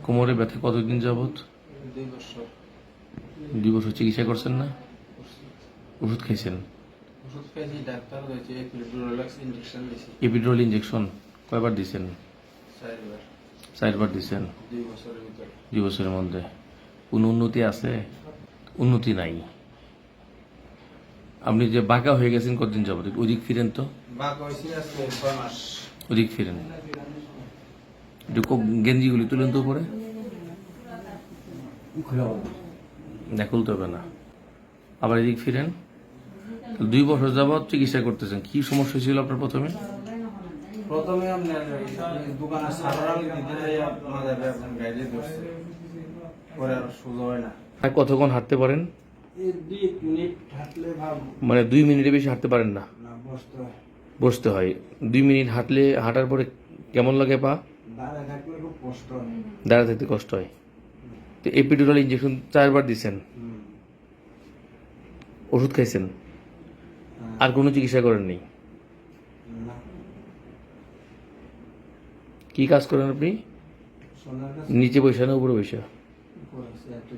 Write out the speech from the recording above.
কোমরে ব্যথা কতদিন যাবত? 2 বছর। 2 বছর চিকিৎসা করছেন না? ওষুধ খাইছেন? ওষুধ খাইছি, ডাক্তার হয়েছে এপিডুরালাক্স ইনজেকশন দিয়েছি এপিডুরাল ইনজেকশন কয়বার দিছেন? 4বার। 4বার দিছেন 2 বছরের ভিতরে। 2 বছরের মধ্যে। কোনো উন্নতি আছে? উন্নতি নাই। আপনি যে বাঁকা হয়ে গেছেন কতদিন যাবত? ওদিক ফিরেন তো, বাঘ হয়েছি আজকে 6 মাস। ওদিক ফিরেন। একটু গেঞ্জিগুলি তুলেন তো উপরে, না খুলতে হবে না। আবার এদিক ফিরেন। 2 বছর যাবত চিকিৎসা করতেছেন। কি সমস্যা ছিল আপনার প্রথমে? প্রথমে আপনার দোকানে সারাল দিতে যাই আপনাদের গাইডে ধরছে, পরে আর সোজা হয় না। আর কতক্ষণ হাঁটতে পারেন? 2 মিনিট হাঁটলে ভাব মানে 2 মিনিটের বেশি হাঁটতে পারেন না? না, বসতে হয়। বসতে হয়। 2 মিনিট হাঁটলে, হাঁটার পরে কেমন লাগে পা? দাঁড়ায় থাকলে খুব কষ্ট হয়। দাঁড়া থাকতে কষ্ট হয়। তো এপিডুরাল ইনজেকশন 4বার দিছেন, ওষুধ খাইছেন, আর কোনো চিকিৎসা করেননি? না, কি কাজ করেন আপনি? সোনার কাছে নিচে বসে না উপরে বসে? করেছে একটা